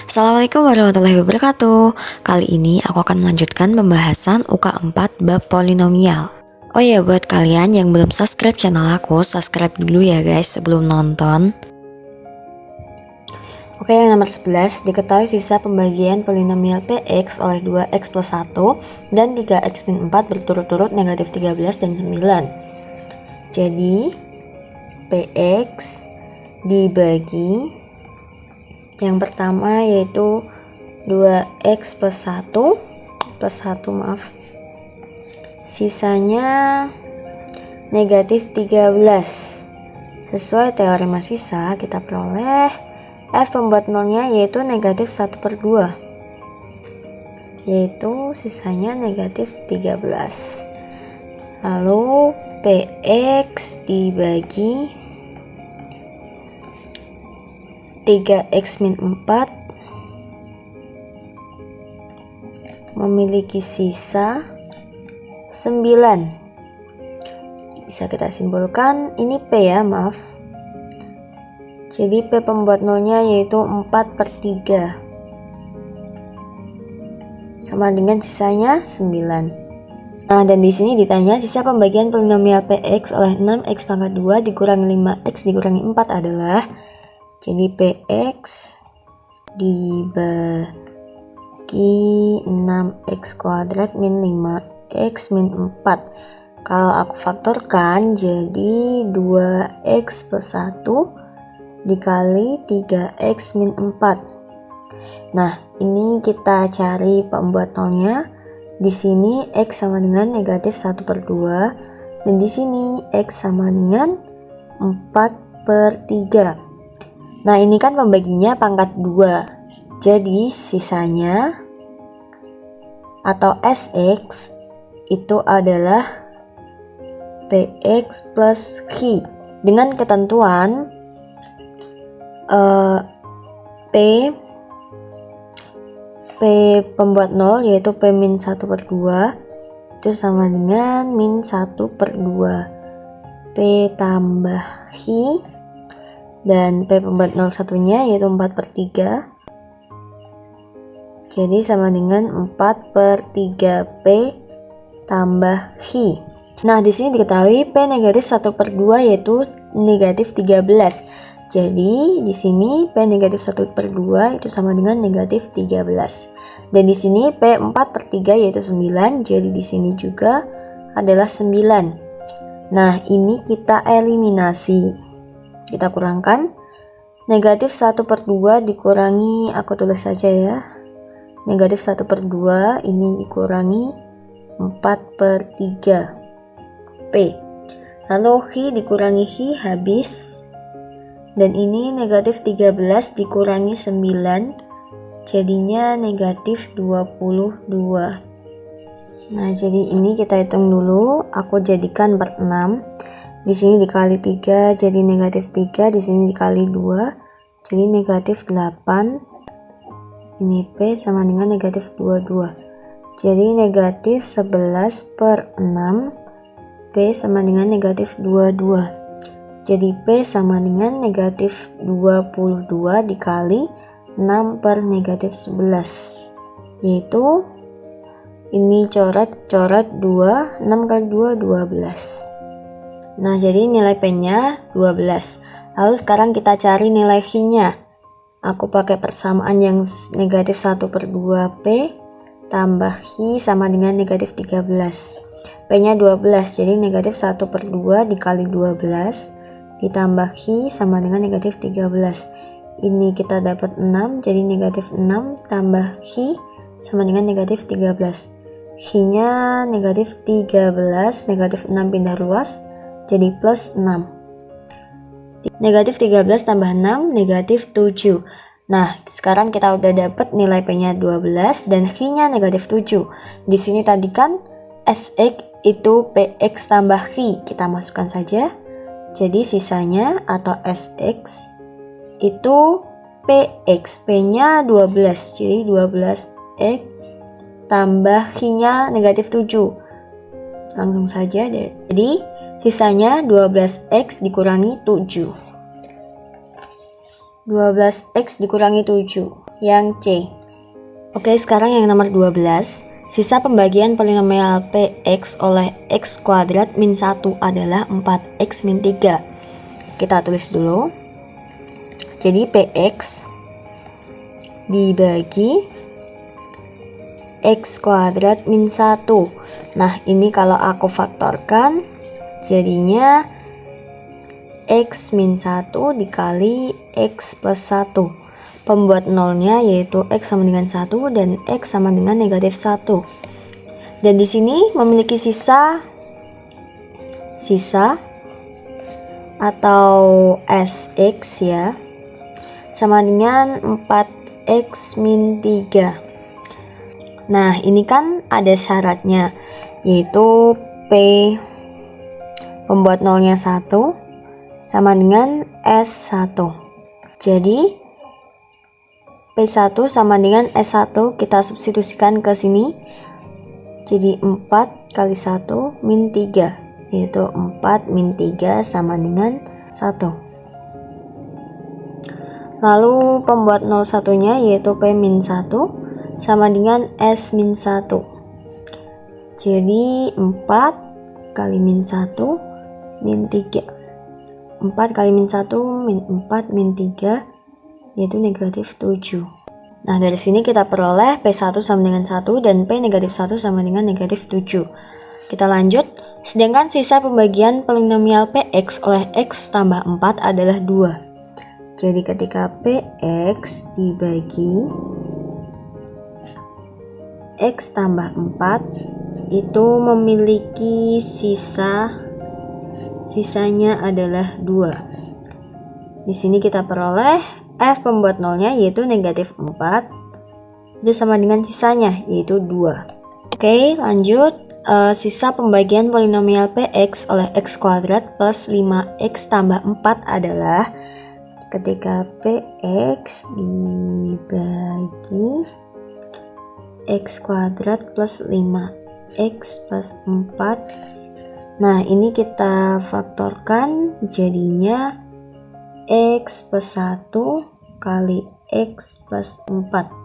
Assalamualaikum warahmatullahi wabarakatuh. Kali ini aku akan melanjutkan pembahasan UK4 bab polinomial. Oh ya, buat kalian yang belum subscribe channel aku, subscribe dulu ya guys sebelum nonton. Oke, yang nomor 11, diketahui sisa pembagian polinomial Px oleh 2x plus 1 dan 3x min 4 berturut-turut negatif 13 dan 9. Jadi, Px dibagi yang pertama yaitu 2x plus 1 sisanya negatif 13. Sesuai teorema sisa kita peroleh f pembuat nolnya yaitu negatif 1/2, yaitu sisanya negatif 13. Lalu Px dibagi 3x min 4 memiliki sisa 9. Bisa kita simpulkan ini P ya, maaf. Jadi P pembuat nolnya yaitu 4/3 sama dengan sisanya 9. Nah, dan di sini ditanya sisa pembagian polinomial Px oleh 6x pangkat 2 dikurangi 5x dikurangi 4 adalah, jadi Px dibagi 6x kuadrat min 5x min 4. Kalau aku faktorkan jadi 2x plus 1 dikali 3x min 4. Nah, ini kita cari pembuat nolnya. Di sini x sama dengan negatif 1/2 dan di sini x sama dengan 4/3. Nah, ini kan pembaginya pangkat 2. Jadi sisanya atau Sx itu adalah Px plus Q dengan ketentuan P pembuat nol yaitu P min 1/2 itu sama dengan min 1/2 P tambah Q, dan P pembuat 0 satunya yaitu 4/3, jadi sama dengan 4/3 P tambah Q. Nah, di sini diketahui P negatif 1/2 yaitu negatif 13. Jadi di sini P negatif 1/2 itu sama dengan negatif 13. Dan di sini P 4/3 yaitu 9, jadi di sini juga adalah 9. Nah, ini kita eliminasi. Kita kurangkan negatif 1/2 dikurangi, aku tulis saja ya, negatif 1/2 ini dikurangi 4/3 P, lalu Q dikurangi Q habis, dan ini negatif 13 dikurangi 9 jadinya negatif 22. Nah, jadi ini kita hitung dulu, aku jadikan per 6. Di sini dikali 3 jadi negatif 3, di sini dikali 2 jadi negatif 8. Ini P sama dengan negatif 22. Jadi negatif 11/6 P sama dengan negatif 22. Jadi P sama dengan negatif 22 dikali 6 per negatif 11, yaitu ini coret 2, 6 kali 2 12. Nah, jadi nilai P-nya 12. Lalu sekarang kita cari nilai Q-nya. Aku pakai persamaan yang negatif 1/2 P tambah Q sama dengan negatif 13. P-nya 12, jadi negatif 1/2 dikali 12 ditambah Q sama dengan negatif 13. Ini kita dapat 6, jadi negatif 6 tambah Q sama dengan negatif 13. Q-nya negatif 13, negatif 6 pindah ruas jadi plus 6. Negatif 13 tambah 6 negatif 7. Nah, sekarang kita udah dapat nilai P-nya 12 dan Q-nya negatif 7. Di sini tadi kan Sx itu Px tambah Q, kita masukkan saja. Jadi sisanya atau Sx itu Px, P-nya 12, jadi 12x tambah Q-nya negatif 7. Langsung saja deh. Jadi sisanya 12x dikurangi 7. 12x dikurangi 7, yang C. Oke, sekarang yang nomor 12. Sisa pembagian polinomial px oleh x kuadrat min 1 adalah 4x min 3. Kita tulis dulu. Jadi px dibagi x kuadrat min 1. Nah, ini kalau aku faktorkan jadinya x min 1 dikali x plus 1. Pembuat nolnya yaitu x sama dengan 1 dan x sama dengan negatif 1. Dan di sini memiliki sisa atau sx ya, sama dengan 4x min 3. Nah, ini kan ada syaratnya, yaitu p pembuat nolnya 1 sama dengan S1. Jadi P1 sama dengan S1 kita substitusikan ke sini. Jadi 4 kali 1 min 3, yaitu 4 min 3 sama dengan 1. Lalu pembuat 01-nya yaitu P min 1 sama dengan S min 1. Jadi 4 kali min 1 min 3. 4 kali min 1 min 4 min 3 yaitu negatif 7. Nah, dari sini kita peroleh P1 sama dengan 1 dan P negatif 1 sama dengan negatif 7. Kita lanjut. Sedangkan sisa pembagian polinomial Px oleh x tambah 4 adalah 2. Jadi ketika Px dibagi x tambah 4 itu memiliki sisanya adalah 2. Di sini kita peroleh f pembuat nolnya yaitu negatif 4 itu sama dengan sisanya yaitu 2. Oke, lanjut. Sisa pembagian polinomial px oleh x kuadrat plus 5x tambah 4 adalah ketika px dibagi x kuadrat plus 5x plus 4. Nah, ini kita faktorkan jadinya x plus 1 kali x plus 4.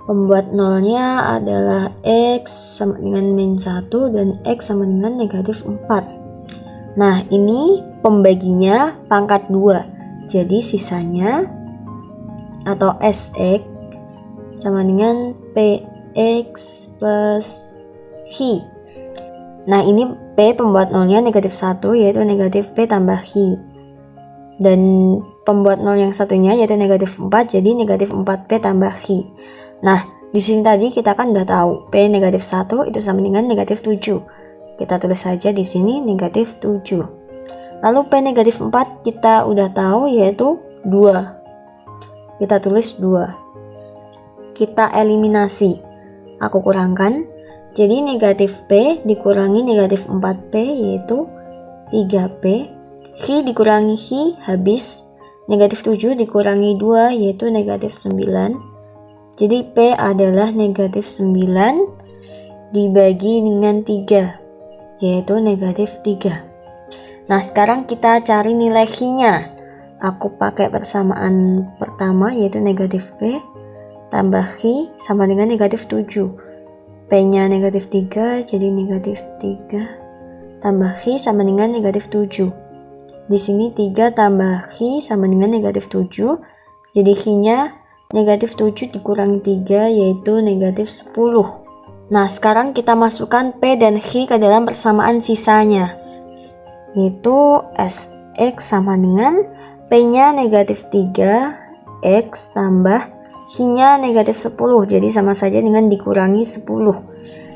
Pembuat nolnya adalah x sama dengan min 1 dan x sama dengan negatif 4. Nah, ini pembaginya pangkat 2. Jadi sisanya atau sx sama dengan px plus hi. Nah, ini p pembuat nolnya negatif 1 yaitu negatif p tambah hi. Dan pembuat nol yang satunya yaitu negatif 4, jadi negatif 4p tambah hi. Nah, di sini tadi kita kan udah tahu p negatif 1 itu sama dengan negatif 7. Kita tulis saja di sini negatif 7. Lalu p negatif 4 kita udah tahu yaitu 2. Kita tulis 2. Kita eliminasi. Aku kurangkan. Jadi negatif p dikurangi negatif 4p yaitu 3p. Hi dikurangi hi habis, negatif 7 dikurangi 2 yaitu negatif 9. Jadi P adalah negatif 9 dibagi dengan 3 yaitu negatif 3. Nah, sekarang kita cari nilai hi-nya. Aku pakai persamaan pertama yaitu negatif P tambah hi sama dengan negatif 7. P-nya negatif 3 jadi negatif 3 tambah hi sama dengan negatif 7. Di sini 3 tambah hi sama dengan negatif 7. Jadi hi-nya negatif 7 dikurangi 3 yaitu negatif 10. Nah, sekarang kita masukkan p dan hi ke dalam persamaan sisanya. Yaitu sx sama dengan p-nya negatif 3 x tambah hi-nya negatif 10. Jadi sama saja dengan dikurangi 10.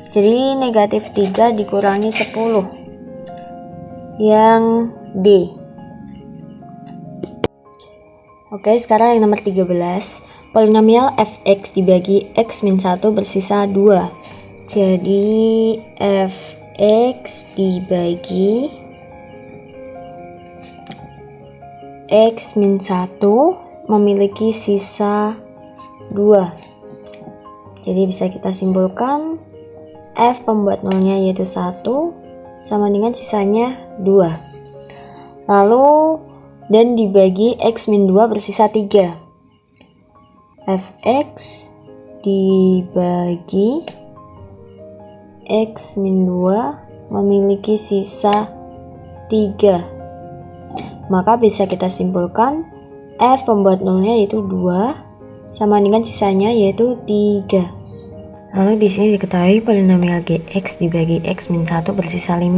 Jadi negatif 3 dikurangi 10. Yang D. Oke, sekarang yang nomor 13. Polinomial fx dibagi x min 1 bersisa 2. Jadi fx dibagi x min 1 memiliki sisa 2. Jadi bisa kita simpulkan f pembuat nolnya yaitu 1 sama dengan sisanya 2. Lalu dan dibagi X min 2 bersisa 3. Fx dibagi X min 2 memiliki sisa 3. Maka bisa kita simpulkan F pembuat nolnya yaitu 2 sama dengan sisanya yaitu 3. Lalu di sini diketahui polinomial Gx dibagi X min 1 bersisa 5.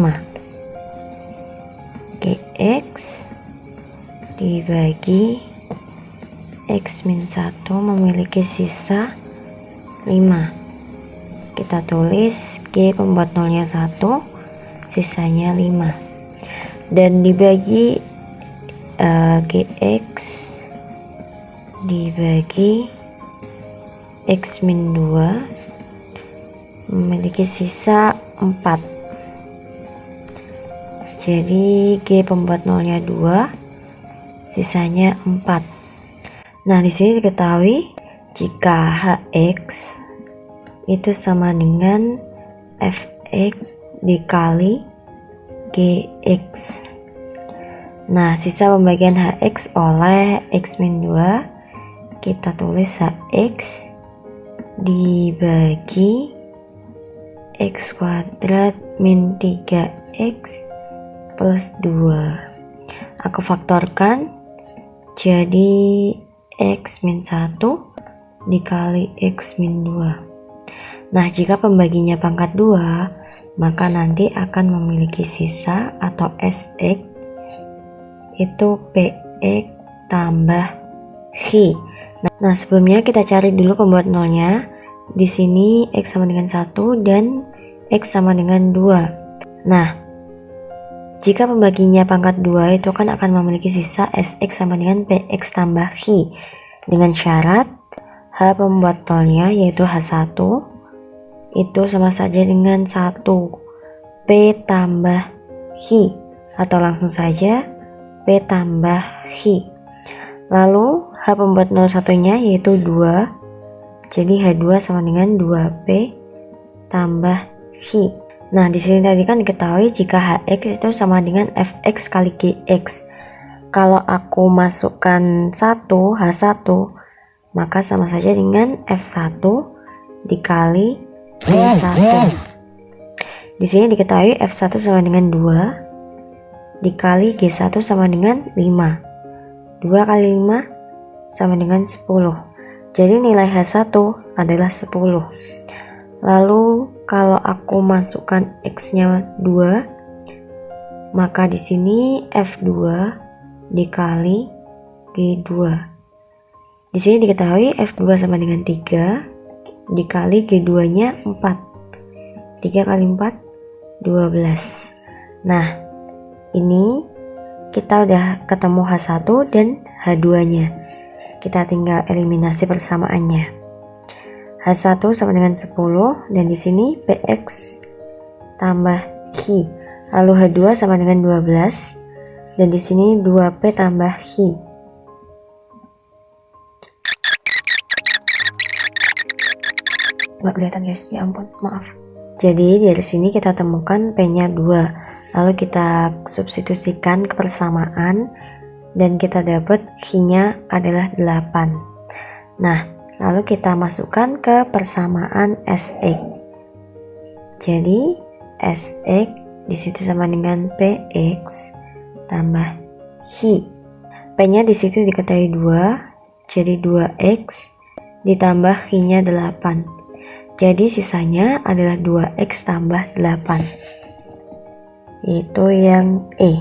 Gx dibagi X min 1 memiliki sisa 5. Kita tulis G pembuat nolnya 1, sisanya 5. Dan dibagi Gx dibagi X min 2 memiliki sisa 4. Jadi G pembuat nolnya 2, sisanya 4. Nah, di sini diketahui jika Hx itu sama dengan Fx dikali Gx. Nah, sisa pembagian Hx oleh X min 2 kita tulis Hx dibagi X kuadrat min 3X plus 2. Aku faktorkan jadi X min 1 dikali X min 2. Nah, jika pembaginya pangkat 2, maka nanti akan memiliki sisa atau Sx itu Px tambah Hi. Nah, sebelumnya kita cari dulu pembuat nolnya. Di sini X sama dengan 1 dan X sama dengan 2. Nah, jika pembaginya pangkat 2 itu kan akan memiliki sisa Sx sama dengan Px tambah Hi. Dengan syarat H pembuat nolnya yaitu H1 itu sama saja dengan 1 P tambah Hi, atau langsung saja P tambah Hi. Lalu H pembuat nol satunya yaitu 2. Jadi H2 sama dengan 2P tambah Hi. Nah, di sini tadi kan diketahui jika Hx itu sama dengan Fx kali Gx. Kalau aku masukkan 1 H1, maka sama saja dengan F1 dikali G1. Di sini diketahui F1 sama dengan 2 dikali G1 sama dengan 5. 2 kali 5 sama dengan 10. Jadi nilai H1 adalah 10. Lalu kalau aku masukkan X-nya 2, maka di sini F2 dikali G2. Di sini diketahui F2 sama dengan 3 dikali G2-nya 4. 3 kali 4 12. Nah, ini kita udah ketemu H1 dan H2-nya. Kita tinggal eliminasi persamaannya. H1 sama dengan 10 dan di sini Px tambah Hi. Lalu H2 sama dengan 12 dan di sini 2P tambah Hi. Nggak kelihatan guys, ya ampun, maaf. Jadi dari sini kita temukan P-nya 2. Lalu kita substitusikan ke persamaan dan kita dapat Hi-nya adalah 8. Nah, lalu kita masukkan ke persamaan Sx. Jadi Sx disitu sama dengan Px tambah Hi. P-nya disitu diketahui 2, jadi 2x ditambah Hi-nya 8. Jadi sisanya adalah 2x tambah 8. Itu yang E.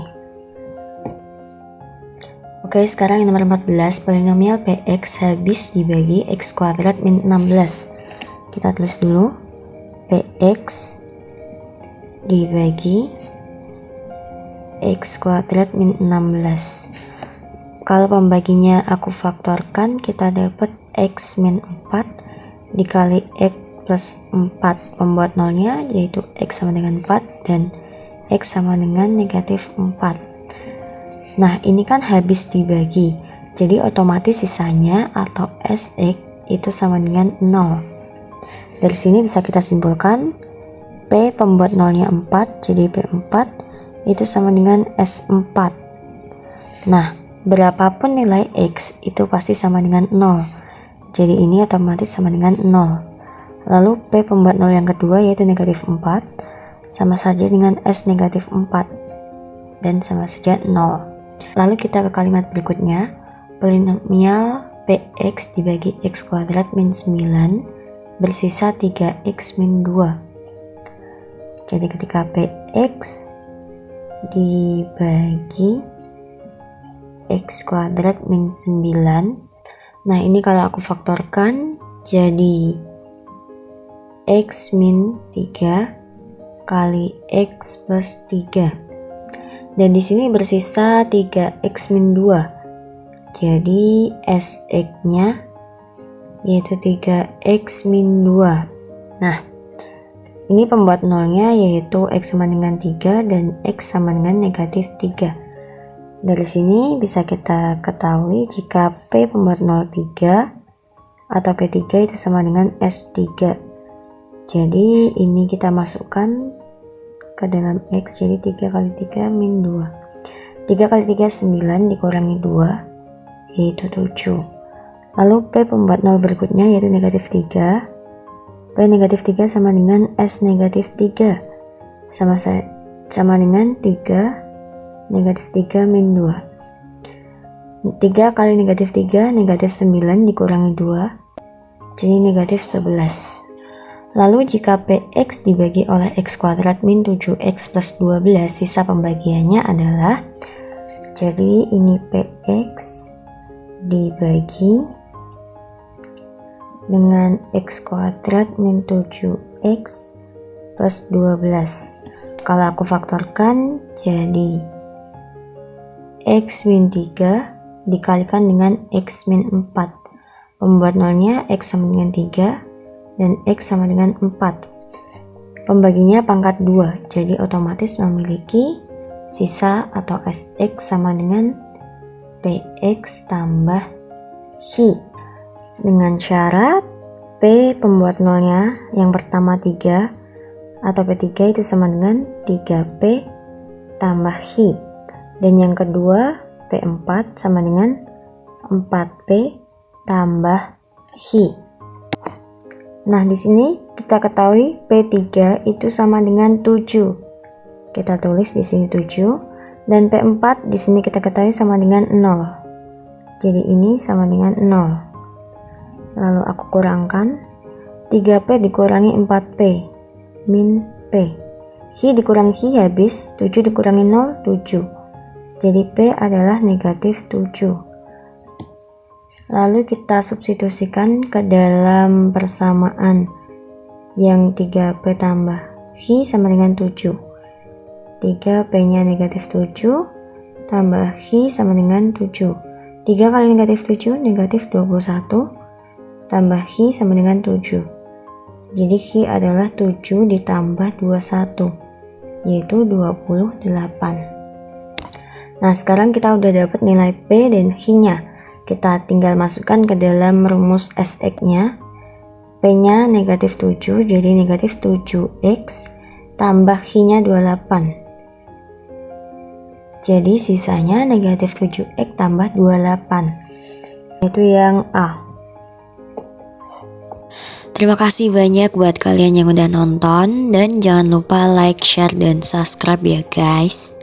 Oke, sekarang yang nomor 14, polinomial Px habis dibagi X kuadrat min 16. Kita tulis dulu Px dibagi X kuadrat min 16. Kalau pembaginya aku faktorkan, kita dapat X min 4 dikali X plus 4. Pembuat nolnya yaitu X sama dengan 4 dan X sama dengan negatif 4. Nah, ini kan habis dibagi, jadi otomatis sisanya atau Sx itu sama dengan 0. Dari sini bisa kita simpulkan P pembuat nolnya 4, jadi P4 itu sama dengan S4. Nah, berapapun nilai X itu pasti sama dengan 0. Jadi ini otomatis sama dengan 0. Lalu P pembuat 0 yang kedua yaitu negatif 4, sama saja dengan S negatif 4, dan sama saja 0. Lalu kita ke kalimat berikutnya, polinomial Px dibagi X kuadrat min 9 bersisa 3X min 2. Jadi ketika Px dibagi X kuadrat min 9, nah ini kalau aku faktorkan jadi X min 3 kali X plus 3, dan di sini bersisa 3X min 2. Jadi Sx nya yaitu 3X min 2. Nah ini pembuat nolnya yaitu X sama dengan 3 dan X sama dengan negatif 3. Dari sini bisa kita ketahui jika P pembuat 0 3 atau P3 itu sama dengan S3. Jadi ini kita masukkan ke dalam X, jadi 3 kali 3 min 2. 3 kali 3 9 dikurangi 2 yaitu 7. Lalu P pembuat 0 berikutnya yaitu negatif 3. P negatif 3 sama dengan S negatif 3, sama dengan 3 negatif 3 min 2. 3 kali negatif 3 negatif 9 dikurangi 2 jadi negatif 11. Lalu jika Px dibagi oleh X kuadrat min 7X plus 12, sisa pembagiannya adalah, jadi ini Px dibagi dengan X kuadrat min 7X plus 12. Kalau aku faktorkan jadi X min 3 dikalikan dengan X min 4. Pembuat nolnya X sama dengan 3 dan X sama dengan 4. Pembaginya pangkat 2, jadi otomatis memiliki sisa atau Sx sama dengan Px tambah Hi. Dengan syarat P pembuat nolnya yang pertama 3 atau P3 itu sama dengan 3P tambah Hi. Dan yang kedua P4 sama dengan 4P tambah Hi. Nah di sini kita ketahui P3 itu sama dengan 7. Kita tulis di sini 7 dan P4 di sini kita ketahui sama dengan 0. Jadi ini sama dengan 0. Lalu aku kurangkan 3P dikurangi 4P min P. Hi dikurangi Hi habis, 7 dikurangi 0 7. Jadi P adalah negatif 7. Lalu kita substitusikan ke dalam persamaan yang 3P tambah Hi sama dengan 7. 3P nya negatif 7 tambah Hi sama dengan 7. 3 kali negatif 7 negatif 21 tambah Hi sama dengan 7. Jadi Hi adalah 7 ditambah 21 yaitu 28. Nah sekarang kita udah dapat nilai P dan Hi nya. Kita tinggal masukkan ke dalam rumus Sx nya. P nya negatif 7 jadi negatif 7X tambah Hi nya 28. Jadi sisanya negatif 7X tambah 28. Itu yang A. Terima kasih banyak buat kalian yang udah nonton. Dan jangan lupa like, share, dan subscribe ya guys.